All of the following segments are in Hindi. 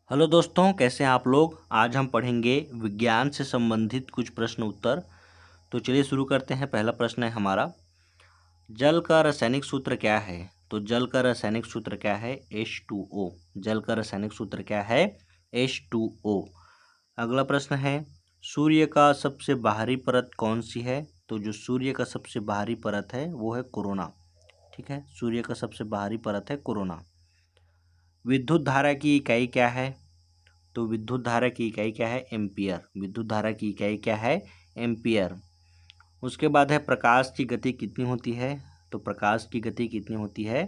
हेलो दोस्तों, कैसे हैं आप लोग। आज हम पढ़ेंगे विज्ञान से संबंधित कुछ प्रश्न उत्तर। तो चलिए शुरू करते हैं। पहला प्रश्न है हमारा, जल का रासायनिक सूत्र क्या है। तो जल का रासायनिक सूत्र क्या है? H2O। जल का रासायनिक सूत्र क्या है? H2O। अगला प्रश्न है, सूर्य का सबसे बाहरी परत कौन सी है। तो जो सूर्य का सबसे बाहरी परत है वो है कोरोना। ठीक है, सूर्य का सबसे बाहरी परत है कोरोना। विद्युत धारा की इकाई क्या है। तो विद्युत धारा की इकाई क्या है? एम्पियर। विद्युत धारा की इकाई क्या है? एम्पियर। उसके बाद है, प्रकाश की गति कितनी होती है। तो प्रकाश की गति कितनी होती है?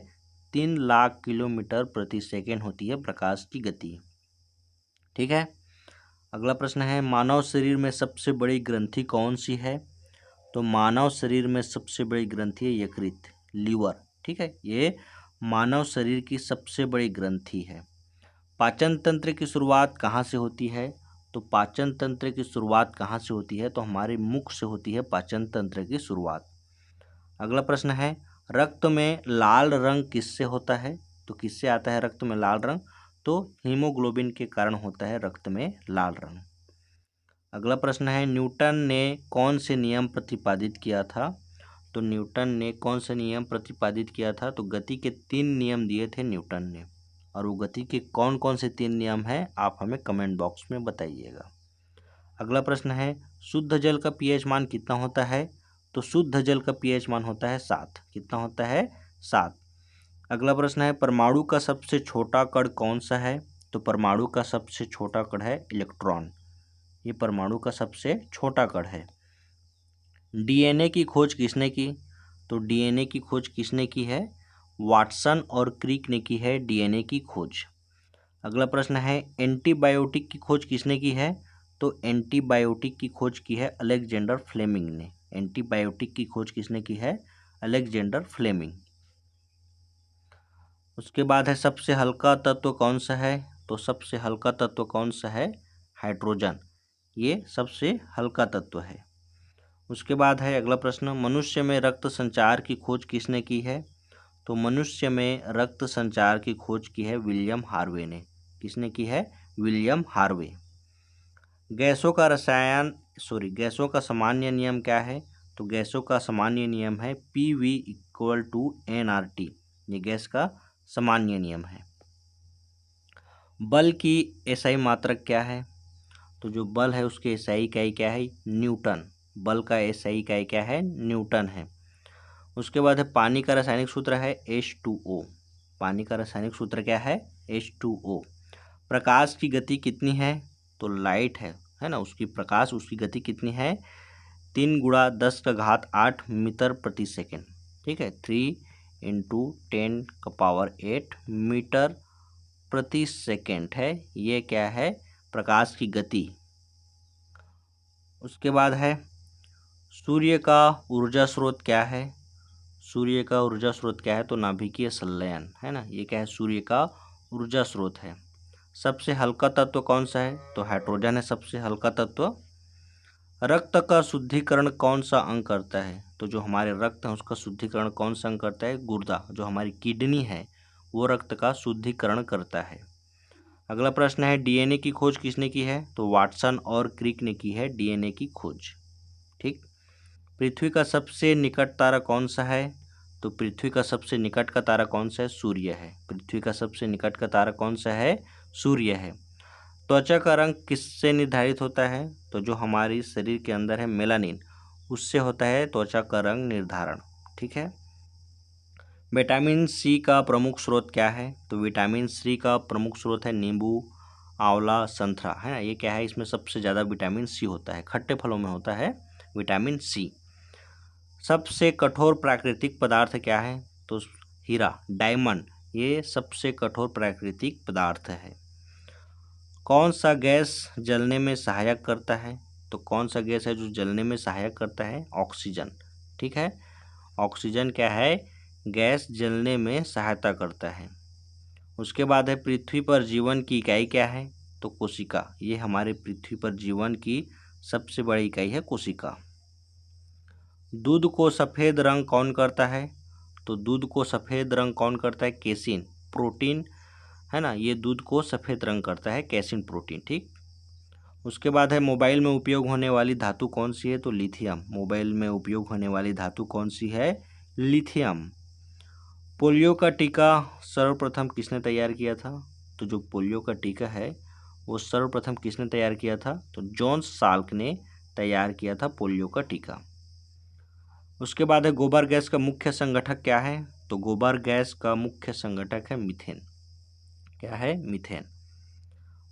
3 लाख किलोमीटर प्रति सेकेंड होती है प्रकाश की गति। ठीक है। अगला प्रश्न है, मानव शरीर में सबसे बड़ी ग्रंथि कौन सी है। तो मानव शरीर में सबसे बड़ी ग्रंथि है यकृत, लीवर। ठीक है, ये मानव शरीर की सबसे बड़ी ग्रंथि है। पाचन तंत्र की शुरुआत कहाँ से होती है। तो पाचन तंत्र की शुरुआत कहाँ से होती है? तो हमारे मुख से होती है पाचन तंत्र की शुरुआत। अगला प्रश्न है, रक्त में लाल रंग किससे होता है। तो किससे आता है रक्त में लाल रंग? तो हीमोग्लोबिन के कारण होता है रक्त में लाल रंग। अगला प्रश्न है, न्यूटन ने कौन से नियम प्रतिपादित किया था। तो न्यूटन ने कौन से नियम प्रतिपादित किया था? तो गति के 3 नियम दिए थे न्यूटन ने। और वो गति के कौन कौन से 3 नियम हैं आप हमें कमेंट बॉक्स में बताइएगा। अगला प्रश्न है, शुद्ध जल का पीएच मान कितना होता है। तो शुद्ध जल का पीएच मान होता है 7। कितना होता है? 7। अगला प्रश्न है, परमाणु का सबसे छोटा कण कौन सा है। तो परमाणु का सबसे छोटा कण है इलेक्ट्रॉन। ये परमाणु का सबसे छोटा कण है। डीएनए की खोज किसने की। तो डीएनए की खोज किसने की है? वाटसन और क्रिक ने की है डीएनए की खोज। अगला प्रश्न है, एंटीबायोटिक की खोज किसने की है। तो एंटीबायोटिक की खोज की है अलेक्जेंडर फ्लेमिंग ने। एंटीबायोटिक की खोज किसने की है? Alexander Fleming. उसके बाद है, सबसे हल्का तत्व कौन सा है। तो सबसे हल्का तत्व कौन सा है? हाइड्रोजन। ये सबसे हल्का तत्व है। उसके बाद है अगला प्रश्न, मनुष्य में रक्त संचार की खोज किसने की है। तो मनुष्य में रक्त संचार की खोज की है विलियम हार्वे ने। किसने की है? William Harvey. गैसों का सामान्य नियम क्या है। तो गैसों का सामान्य नियम है PV = nRT। ये गैस का सामान्य नियम है। बल की एसआई मात्रक क्या है। तो जो बल है उसके एसआई इकाई क्या है? न्यूटन। बल का एसआई इकाई क्या है? न्यूटन है। उसके बाद है, पानी का रासायनिक सूत्र है H2O। पानी का रासायनिक सूत्र क्या है? H2O। प्रकाश की गति कितनी है। तो लाइट है ना, उसकी गति कितनी है? 3 × 10⁸ मीटर प्रति सेकेंड। ठीक है, 3 × 10⁸ मीटर प्रति सेकेंड है। ये क्या है? प्रकाश की गति। उसके बाद है, सूर्य का ऊर्जा स्रोत क्या है। सूर्य का ऊर्जा स्रोत क्या है? तो नाभिकीय संलयन है ना, ये क्या है? सूर्य का ऊर्जा स्रोत है। सबसे हल्का तत्व कौन सा है? तो हाइड्रोजन है सबसे हल्का तत्व। रक्त का शुद्धिकरण कौन सा अंग करता है। तो जो हमारे रक्त है उसका शुद्धिकरण कौन सा अंग करता है? गुर्दा। जो हमारी किडनी है वो रक्त का शुद्धिकरण करता है। अगला प्रश्न है, डीएनए की खोज किसने की है। तो वाटसन और क्रिक ने की है डीएनए की खोज। ठीक। पृथ्वी का सबसे निकट तारा कौन सा है। तो पृथ्वी का सबसे निकट का तारा कौन सा है? सूर्य है। पृथ्वी का सबसे निकट का तारा कौन सा है? सूर्य है। त्वचा का रंग किससे निर्धारित होता है। तो जो हमारी शरीर के अंदर है मेलानिन, उससे होता है त्वचा का रंग निर्धारण। ठीक है। विटामिन सी का प्रमुख स्रोत क्या है। तो विटामिन सी का प्रमुख स्रोत है नींबू, आंवला, संतरा है ना। ये क्या है? इसमें सबसे ज़्यादा विटामिन सी होता है, खट्टे फलों में होता है विटामिन सी। सबसे कठोर प्राकृतिक पदार्थ क्या है। तो हीरा, डायमंड, ये सबसे कठोर प्राकृतिक पदार्थ है। कौन सा गैस जलने में सहायक करता है। तो कौन सा गैस है जो जलने में सहायक करता है? ऑक्सीजन। ठीक है, ऑक्सीजन क्या है? गैस जलने में सहायता करता है। उसके बाद है, पृथ्वी पर जीवन की इकाई क्या है। तो कोशिका। ये हमारे पृथ्वी पर जीवन की सबसे बड़ी इकाई है कोशिका। दूध को सफ़ेद रंग कौन करता है। तो दूध को सफ़ेद रंग कौन करता है? केसिन, प्रोटीन है ना, ये दूध को सफ़ेद रंग करता है, कैसीन प्रोटीन। ठीक, उसके बाद है मोबाइल में उपयोग होने वाली धातु कौन सी है, तो लिथियम। मोबाइल में उपयोग होने वाली धातु कौन सी है, लिथियम। पोलियो का टीका सर्वप्रथम किसने तैयार किया था, तो जो पोलियो का टीका है वो सर्वप्रथम किसने तैयार किया था, तो जॉन साल्क ने तैयार किया था पोलियो का टीका। उसके बाद है गोबर गैस का मुख्य संगठक क्या है, तो गोबर गैस का मुख्य संगठक है मीथेन। क्या है, मीथेन।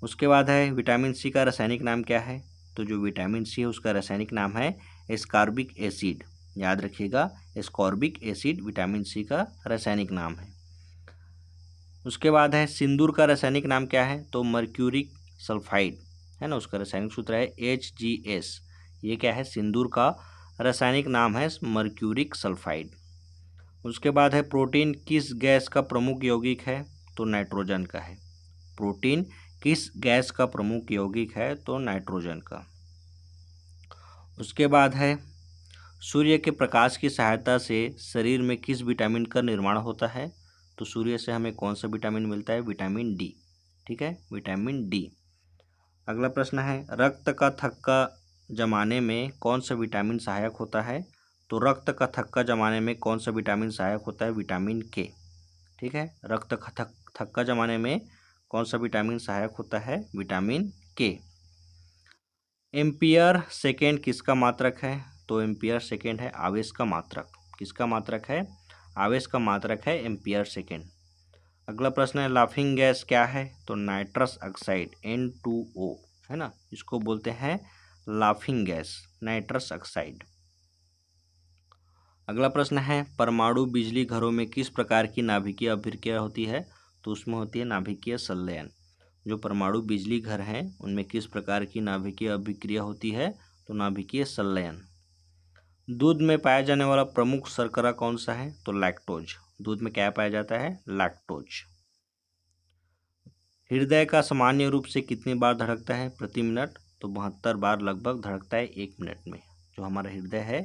उसके बाद है विटामिन सी का रासायनिक नाम क्या है, तो जो विटामिन सी है उसका रासायनिक नाम है एस्कॉर्बिक एसिड। याद रखिएगा, एस्कॉर्बिक एसिड विटामिन सी का रासायनिक नाम है। उसके बाद है सिंदूर का रासायनिक नाम क्या है, तो मर्क्यूरिक सल्फाइड है ना, उसका रासायनिक सूत्र है HGS। ये क्या है, सिंदूर का रासायनिक नाम है मर्क्यूरिक सल्फाइड। उसके बाद है प्रोटीन किस गैस का प्रमुख यौगिक है, तो नाइट्रोजन का है। प्रोटीन किस गैस का प्रमुख यौगिक है, तो नाइट्रोजन का। उसके बाद है सूर्य के प्रकाश की सहायता से शरीर में किस विटामिन का निर्माण होता है, तो सूर्य से हमें कौन सा विटामिन मिलता है, विटामिन डी। ठीक है, विटामिन डी। अगला प्रश्न है रक्त का थक्का जमाने में कौन सा विटामिन सहायक होता है, तो रक्त का थक्का जमाने में कौन सा विटामिन सहायक होता है, विटामिन के। ठीक है, रक्त का थक्का जमाने में कौन सा विटामिन सहायक होता है, विटामिन के। एम्पियर सेकेंड किसका मात्रक है, तो एम्पियर सेकेंड है आवेश का मात्रक। किसका मात्रक है, आवेश का मात्रक है एम्पियर सेकेंड। अगला प्रश्न है लाफिंग गैस क्या है, तो नाइट्रस ऑक्साइड N2O है ना, इसको बोलते हैं लाफिंग गैस, नाइट्रस ऑक्साइड। अगला प्रश्न है परमाणु बिजली घरों में किस प्रकार की नाभिकीय अभिक्रिया होती है, तो उसमें होती है नाभिकीय संलयन। जो परमाणु बिजली घर हैं उनमें किस प्रकार की नाभिकीय अभिक्रिया होती है, तो नाभिकीय संलयन। दूध में पाया जाने वाला प्रमुख शर्करा कौन सा है, तो लैक्टोज। दूध में क्या पाया जाता है, लैक्टोज। हृदय का सामान्य रूप से कितनी बार धड़कता है प्रति मिनट, तो 72 बार लगभग धड़कता है 1 मिनट में। जो हमारा हृदय है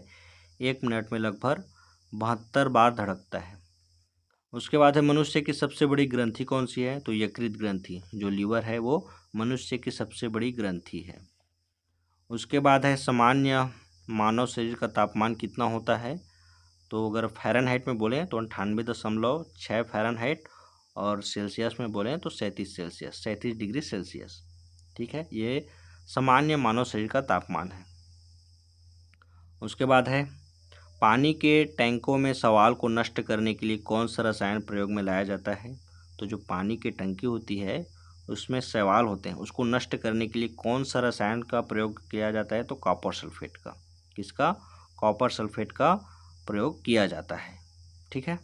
1 मिनट में लगभग 72 बार धड़कता है। उसके बाद है मनुष्य की सबसे बड़ी ग्रंथि कौन सी है, तो यकृत ग्रंथि। जो लीवर है वो मनुष्य की सबसे बड़ी ग्रंथि है। उसके बाद है सामान्य मानव शरीर का तापमान कितना होता है, तो अगर फ़ारेनहाइट में बोलें तो 98.6 फ़ारेनहाइट, और सेल्सियस में बोलें तो 37 डिग्री सेल्सियस। ठीक है, ये सामान्य मानव शरीर का तापमान है। उसके बाद है पानी के टैंकों में शैवाल को नष्ट करने के लिए कौन सा रसायन प्रयोग में लाया जाता है, तो जो पानी की टंकी होती है उसमें शैवाल होते हैं, उसको नष्ट करने के लिए कौन सा रसायन का प्रयोग किया जाता है, तो कॉपर सल्फेट का। किसका, कॉपर सल्फेट का प्रयोग किया जाता है। ठीक है।